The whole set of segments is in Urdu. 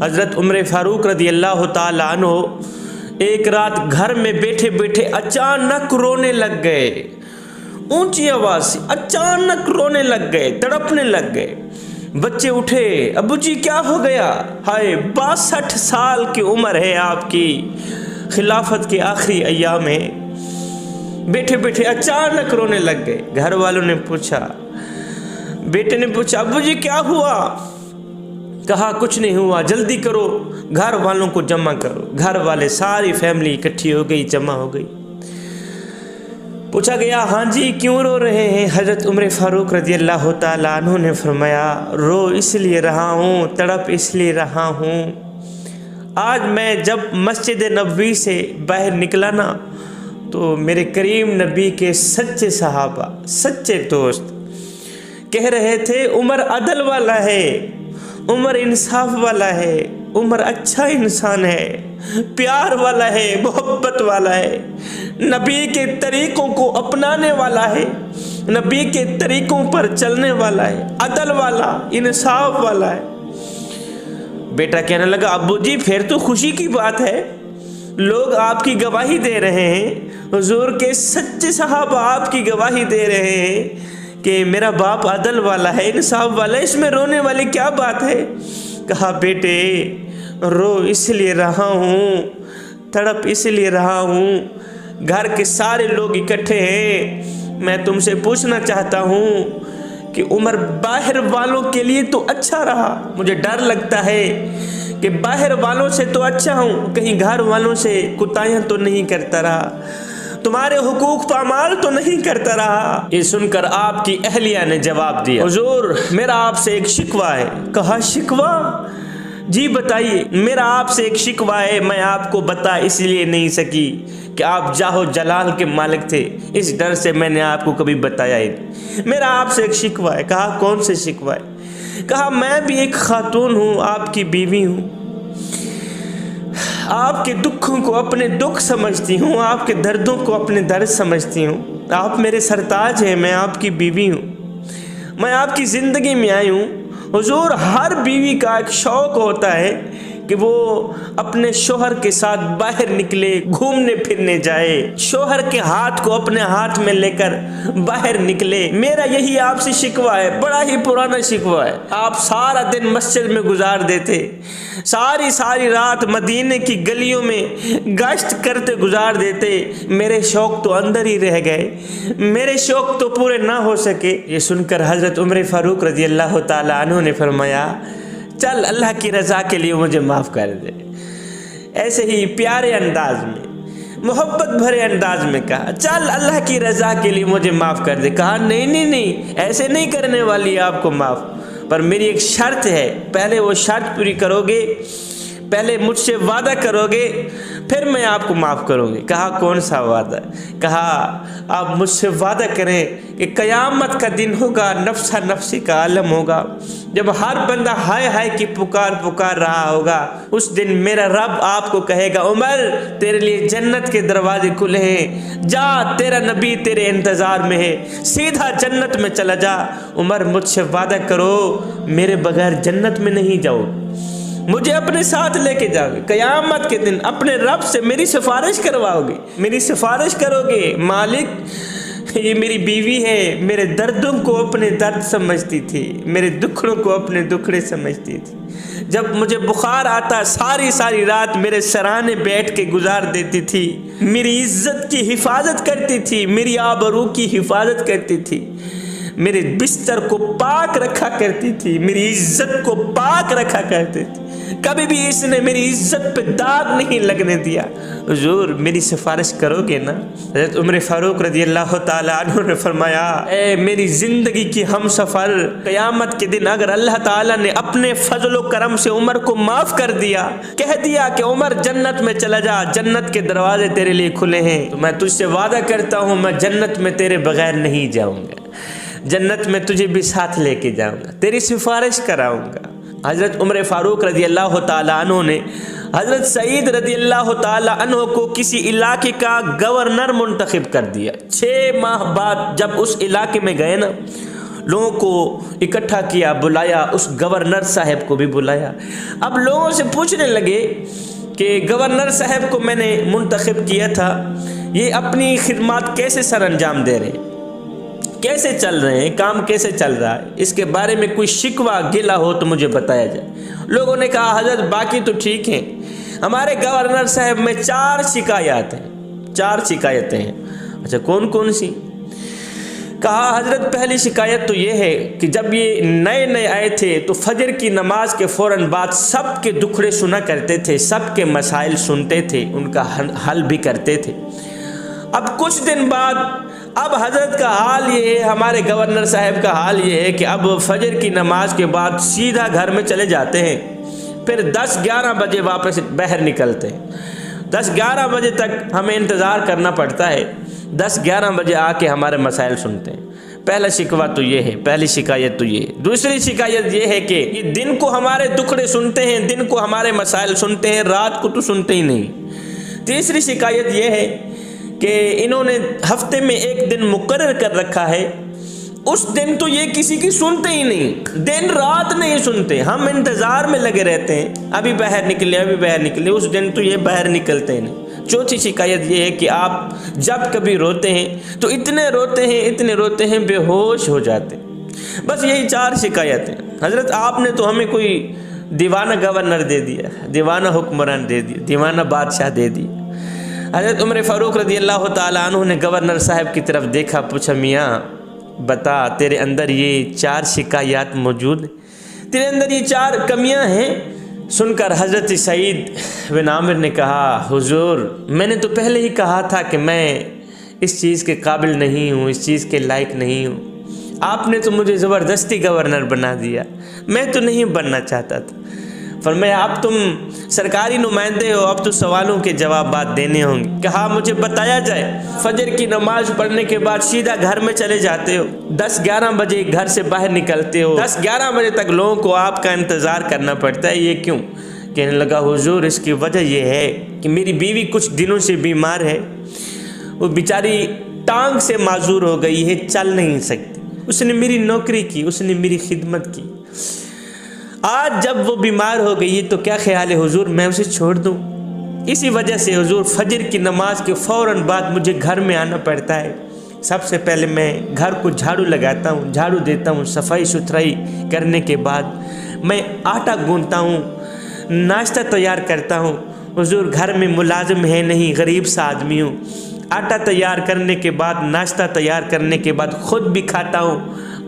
حضرت عمر فاروق رضی اللہ تعالیٰ عنہ ایک رات گھر میں بیٹھے بیٹھے اچانک رونے لگ گئے، اونچی آواز سے اچانک رونے لگ گئے، تڑپنے لگ گئے۔ بچے اٹھے، ابو جی کیا ہو گیا؟ ہائے 62 سال کی عمر ہے آپ کی، خلافت کے آخری ایام ہے، بیٹھے بیٹھے اچانک رونے لگ گئے۔ گھر والوں نے پوچھا، بیٹے نے پوچھا ابو جی کیا ہوا؟ کہا کچھ نہیں ہوا، جلدی کرو گھر والوں کو جمع کرو۔ گھر والے ساری فیملی اکٹھی ہو گئی، جمع ہو گئی۔ پوچھا گیا ہاں جی کیوں رو رہے ہیں؟ حضرت عمر فاروق رضی اللہ تعالیٰ عنہ نے فرمایا رو اس لیے رہا ہوں، تڑپ اس لیے رہا ہوں، آج میں جب مسجد نبوی سے باہر نکلا نا تو میرے کریم نبی کے سچے صحابہ، سچے دوست کہہ رہے تھے عمر عدل والا ہے، عمر انصاف والا ہے، عمر اچھا انسان ہے، پیار والا ہے، محبت والا ہے، نبی کے طریقوں کو اپنانے والا ہے، نبی کے طریقوں پر چلنے والا ہے، عدل والا، انصاف والا ہے۔ بیٹا کہنے لگا ابو جی پھر تو خوشی کی بات ہے، لوگ آپ کی گواہی دے رہے ہیں، حضور کے سچے صحابہ آپ کی گواہی دے رہے ہیں کہ میرا باپ عدل والا ہے، انصاف والا ہے، اس میں رونے والی کیا بات ہے؟ کہا بیٹے رو اس لیے رہا ہوں، تڑپ اس لیے رہا ہوں، گھر کے سارے لوگ اکٹھے ہیں، میں تم سے پوچھنا چاہتا ہوں کہ عمر باہر والوں کے لیے تو اچھا رہا، مجھے ڈر لگتا ہے کہ باہر والوں سے تو اچھا ہوں، کہیں گھر والوں سے کوتاہیاں تو نہیں کرتا رہا، تمہارے حقوق پامال تو نہیں کرتا رہا۔ یہ سن کر آپ کی اہلیہ نے جواب دیا حضور میرا آپ سے ایک شکوہ ہے۔ کہا شکوہ؟ جی بتائیے۔ میرا آپ سے ایک شکوہ ہے، میں آپ کو بتا اس لیے نہیں سکی کہ آپ جاہ و جلال کے مالک تھے، اس ڈر سے میں نے آپ کو کبھی بتایا ہی نہیں۔ میرا آپ سے ایک شکوہ ہے۔ کہا کون سے شکوہ ہے؟ کہا میں بھی ایک خاتون ہوں، آپ کی بیوی ہوں، آپ کے دکھوں کو اپنے دکھ سمجھتی ہوں، آپ کے دردوں کو اپنے درد سمجھتی ہوں، آپ میرے سرتاج ہیں، میں آپ کی بیوی ہوں، میں آپ کی زندگی میں آئی ہوں۔ حضور ہر بیوی کا ایک شوق ہوتا ہے کہ وہ اپنے شوہر کے ساتھ باہر نکلے، گھومنے پھرنے جائے، شوہر کے ہاتھ کو اپنے ہاتھ میں لے کر باہر نکلے۔ میرا یہی آپ سے شکوہ ہے، بڑا ہی پرانا شکوہ ہے۔ آپ سارا دن مسجد میں گزار دیتے، ساری رات مدینے کی گلیوں میں گشت کرتے گزار دیتے، میرے شوق تو اندر ہی رہ گئے، میرے شوق تو پورے نہ ہو سکے۔ یہ سن کر حضرت عمر فاروق رضی اللہ تعالیٰ عنہ نے فرمایا چل اللہ کی رضا کے لیے مجھے معاف کر دے۔ ایسے ہی پیارے انداز میں، محبت بھرے انداز میں کہا چل اللہ کی رضا کے لیے مجھے معاف کر دے۔ کہا نہیں ایسے نہیں کرنے والی آپ کو معاف، پر میری ایک شرط ہے، پہلے وہ شرط پوری کرو گے، پہلے مجھ سے وعدہ کرو گے، پھر میں آپ کو معاف کروں گی۔ کہا کون سا وعدہ؟ کہا آپ مجھ سے وعدہ کریں کہ قیامت کا دن ہوگا، نفسہ نفسی کا عالم ہوگا، جب ہر بندہ ہائے ہائے کی پکار رہا ہوگا، اس دن میرا رب آپ کو کہے گا عمر تیرے لیے جنت کے دروازے کھلے ہیں، جا تیرا نبی تیرے انتظار میں ہے، سیدھا جنت میں چلا جا۔ عمر مجھ سے وعدہ کرو میرے بغیر جنت میں نہیں جاؤ، مجھے اپنے ساتھ لے کے جاؤ گے، قیامت کے دن اپنے رب سے میری سفارش کرواؤ گے، میری سفارش کرو گے مالک یہ میری بیوی ہے، میرے دردوں کو اپنے درد سمجھتی تھی، میرے دکھڑوں کو اپنے دکھڑے سمجھتی تھی، جب مجھے بخار آتا ساری رات میرے سرانے بیٹھ کے گزار دیتی تھی، میری عزت کی حفاظت کرتی تھی، میری آبرو کی حفاظت کرتی تھی، میرے بستر کو پاک رکھا کرتی تھی، میری عزت کو پاک رکھا کرتی تھی، کبھی بھی اس نے میری عزت پہ داغ نہیں لگنے دیا۔ حضور میری سفارش کرو گے نا؟ حضرت عمر فاروق رضی اللہ تعالیٰ عنہ نے فرمایا اے میری زندگی کی ہم سفر، قیامت کے دن اگر اللہ تعالیٰ نے اپنے فضل و کرم سے عمر کو معاف کر دیا، کہہ دیا کہ عمر جنت میں چلا جا، جنت کے دروازے تیرے لیے کھلے ہیں، تو میں تجھ سے وعدہ کرتا ہوں میں جنت میں تیرے بغیر نہیں جاؤں گا، جنت میں تجھے بھی ساتھ لے کے جاؤں گا، تیری سفارش کراؤں گا۔ حضرت عمر فاروق رضی اللہ تعالیٰ عنہ نے حضرت سعید رضی اللہ تعالیٰ عنہ کو کسی علاقے کا گورنر منتخب کر دیا۔ 6 ماہ بعد جب اس علاقے میں گئے نا، لوگوں کو اکٹھا کیا، بلایا، اس گورنر صاحب کو بھی بلایا۔ اب لوگوں سے پوچھنے لگے کہ گورنر صاحب کو میں نے منتخب کیا تھا، یہ اپنی خدمات کیسے سر انجام دے رہے ہیں، کیسے چل رہے ہیں، کام کیسے چل رہا ہے، اس کے بارے میں کوئی شکوہ گلہ ہو تو مجھے بتایا جائے۔ لوگوں نے کہا حضرت باقی تو ٹھیک ہیں، ہمارے گورنر صاحب میں 4 شکایات ہیں، 4 شکایتیں ہیں۔ اچھا کون کون سی؟ کہا حضرت پہلی شکایت تو یہ ہے کہ جب یہ نئے نئے آئے تھے تو فجر کی نماز کے فوراً بعد سب کے دکھڑے سنا کرتے تھے، سب کے مسائل سنتے تھے، ان کا حل بھی کرتے تھے۔ اب کچھ دن بعد اب حضرت کا حال یہ ہے، ہمارے گورنر صاحب کا حال یہ ہے کہ اب فجر کی نماز کے بعد سیدھا گھر میں چلے جاتے ہیں، پھر 10-11 بجے واپس باہر نکلتے ہیں۔ 10-11 بجے تک ہمیں انتظار کرنا پڑتا ہے، 10-11 بجے آ کے ہمارے مسائل سنتے ہیں۔ پہلا شکوہ تو یہ ہے، پہلی شکایت تو یہ ہے۔ دوسری شکایت یہ ہے کہ یہ دن کو ہمارے دکھڑے سنتے ہیں، دن کو ہمارے مسائل سنتے ہیں، رات کو تو سنتے ہی نہیں۔ تیسری شکایت یہ ہے کہ انہوں نے ہفتے میں ایک دن مقرر کر رکھا ہے، اس دن تو یہ کسی کی سنتے ہی نہیں، دن رات نہیں سنتے، ہم انتظار میں لگے رہتے ہیں، ابھی باہر نکلے ابھی باہر نکلے، اس دن تو یہ باہر نکلتے ہی نہیں۔ چوتھی شکایت یہ ہے کہ آپ جب کبھی روتے ہیں تو اتنے روتے ہیں بے ہوش ہو جاتے ہیں۔ بس یہی 4 شکایتیں۔ حضرت آپ نے تو ہمیں کوئی دیوانہ گورنر دے دیا، دیوانہ حکمران دے دیا، دیوانہ بادشاہ دے دیا۔ حضرت عمر فاروق رضی اللہ تعالیٰ عنہ نے گورنر صاحب کی طرف دیکھا، پوچھا میاں بتا تیرے اندر یہ 4 شکایات موجود ہیں، تیرے اندر یہ 4 کمیاں ہیں؟ سن کر حضرت سعید بن عامر نے کہا حضور میں نے تو پہلے ہی کہا تھا کہ میں اس چیز کے قابل نہیں ہوں، اس چیز کے لائق نہیں ہوں، آپ نے تو مجھے زبردستی گورنر بنا دیا، میں تو نہیں بننا چاہتا تھا۔ فرمایا اب تم سرکاری نمائندے ہو، اب تو سوالوں کے جوابات دینے ہوں گے۔ کہا مجھے بتایا جائے، فجر کی نماز پڑھنے کے بعد سیدھا گھر میں چلے جاتے ہو، 10-11 بجے گھر سے باہر نکلتے ہو، 10-11 بجے تک لوگوں کو آپ کا انتظار کرنا پڑتا ہے، یہ کیوں؟ کہنے لگا حضور اس کی وجہ یہ ہے کہ میری بیوی کچھ دنوں سے بیمار ہے، وہ بیچاری ٹانگ سے معذور ہو گئی ہے، چل نہیں سکتی، اس نے میری نوکری کی، اس نے میری خدمت کی، آج جب وہ بیمار ہو گئی ہے تو کیا خیال ہے حضور میں اسے چھوڑ دوں؟ اسی وجہ سے حضور فجر کی نماز کے فوراً بعد مجھے گھر میں آنا پڑتا ہے، سب سے پہلے میں گھر کو جھاڑو لگاتا ہوں، جھاڑو دیتا ہوں، صفائی ستھرائی کرنے کے بعد میں آٹا گوندتا ہوں، ناشتہ تیار کرتا ہوں۔ حضور گھر میں ملازم ہے نہیں، غریب سا آدمی ہوں، آٹا تیار کرنے کے بعد، ناشتہ تیار کرنے کے بعد خود بھی کھاتا ہوں،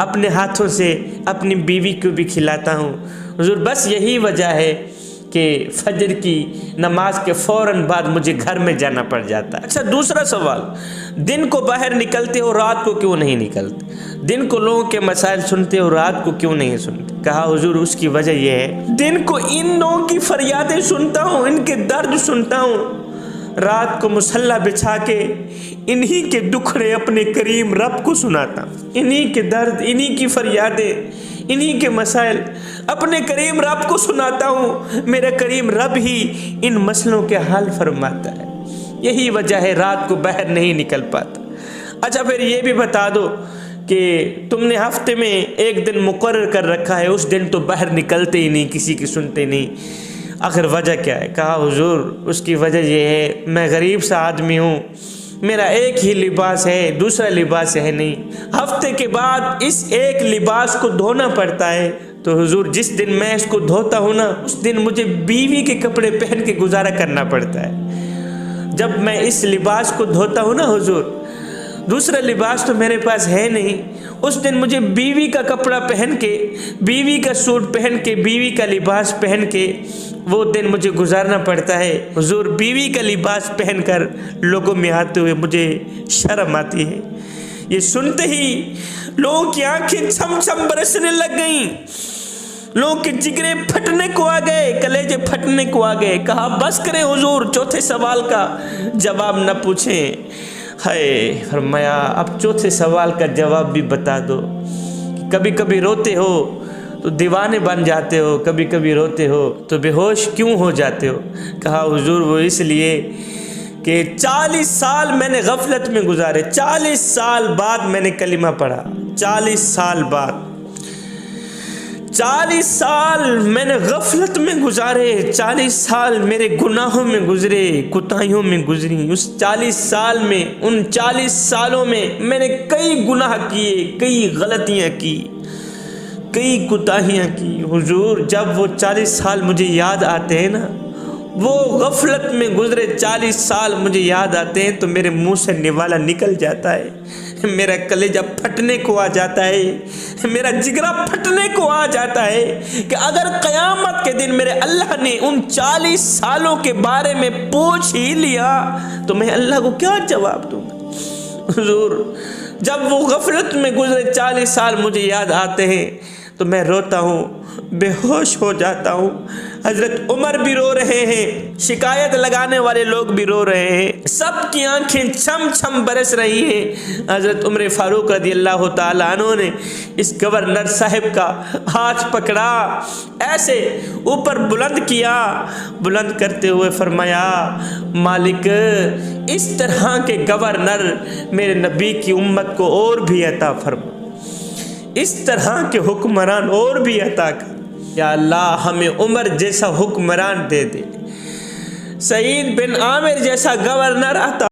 اپنے ہاتھوں سے اپنی بیوی کو بھی کھلاتا ہوں۔ حضور بس یہی وجہ ہے کہ فجر کی نماز کے فوراً بعد مجھے گھر میں جانا پڑ جاتا ہے۔ اچھا دوسرا سوال، دن کو باہر نکلتے ہو رات کو کیوں نہیں نکلتے؟ دن کو لوگوں کے مسائل سنتے ہو رات کو کیوں نہیں سنتے؟ کہا حضور اس کی وجہ یہ ہے دن کو ان لوگوں کی فریادیں سنتا ہوں، ان کے درد سنتا ہوں، رات کو مصلی بچھا کے انہی کے دکھڑے اپنے کریم رب کو سناتا ہوں، انہی کے درد، انہی کی فریادیں، انہی کے مسائل اپنے کریم رب کو سناتا ہوں، میرا کریم رب ہی ان مسئلوں کے حل فرماتا ہے، یہی وجہ ہے رات کو باہر نہیں نکل پاتا۔ اچھا پھر یہ بھی بتا دو کہ تم نے ہفتے میں ایک دن مقرر کر رکھا ہے، اس دن تو باہر نکلتے ہی نہیں، کسی کی سنتے نہیں، آخر وجہ کیا ہے؟ کہا حضور اس کی وجہ یہ ہے میں غریب سا آدمی ہوں، میرا ایک ہی لباس ہے، دوسرا لباس ہے نہیں، ہفتے کے بعد اس ایک لباس کو دھونا پڑتا ہے، تو حضور جس دن میں اس کو دھوتا ہوں نا اس دن مجھے بیوی کے کپڑے پہن کے گزارا کرنا پڑتا ہے، جب میں اس لباس کو دھوتا ہوں نا حضور دوسرا لباس تو میرے پاس ہے نہیں، اس دن مجھے بیوی کا کپڑا پہن کے، بیوی کا سوٹ پہن کے، بیوی کا لباس پہن کے وہ دن مجھے گزارنا پڑتا ہے۔ حضور بیوی کا لباس پہن کر لوگوں میں آتے ہوئے مجھے شرم آتی ہے۔ یہ سنتے ہی لوگوں کی آنکھیں چھم چھم برسنے لگ گئیں، لوگوں کے جگرے پھٹنے کو آ گئے، کلیجے پھٹنے کو آ گئے۔ کہا بس کریں حضور، چوتھے سوال کا جواب نہ پوچھیں۔ ہائے، فرمایا اب چوتھے سوال کا جواب بھی بتا دو کہ کبھی کبھی روتے ہو تو دیوانے بن جاتے ہو، کبھی کبھی روتے ہو تو بے ہوش کیوں ہو جاتے ہو؟ کہا حضور وہ اس لیے کہ 40 سال میں نے غفلت میں گزارے، 40 سال بعد میں نے کلمہ پڑھا، 40 سال بعد 40 سال میں نے غفلت میں گزارے، 40 سال میرے گناہوں میں گزرے، کوتاہیوں میں گزری۔ اس 40 سال میں، ان 40 سالوں میں نے کئی گناہ کیے، کئی غلطیاں کی، کئی کوتاہیاں کی۔ حضور جب وہ 40 سال مجھے یاد آتے ہیں نا، وہ غفلت میں گزرے 40 سال مجھے یاد آتے ہیں تو میرے منہ سے نوالا نکل جاتا ہے، میرا کلیجہ پھٹنے کو آ جاتا ہے، میرا جگرا پھٹنے کو آ جاتا ہے کہ اگر قیامت کے دن میرے اللہ نے ان 40 سالوں کے بارے میں پوچھ ہی لیا تو میں اللہ کو کیا جواب دوں گا۔ حضور جب وہ غفلت میں گزرے 40 سال مجھے یاد آتے ہیں تو میں روتا ہوں، بے ہوش ہو جاتا ہوں۔ حضرت عمر بھی رو رہے ہیں، شکایت لگانے والے لوگ بھی رو رہے ہیں، سب کی آنکھیں چھم چھم برس رہی ہیں۔ حضرت عمر فاروق رضی اللہ تعالیٰ عنہ نے اس گورنر صاحب کا ہاتھ پکڑا، ایسے اوپر بلند کیا، بلند کرتے ہوئے فرمایا، مالک اس طرح کے گورنر میرے نبی کی امت کو اور بھی عطا فرما، اس طرح کے حکمران اور بھی عطا کر، یا اللہ ہمیں عمر جیسا حکمران دے دے، سعید بن عامر جیسا گورنر عطا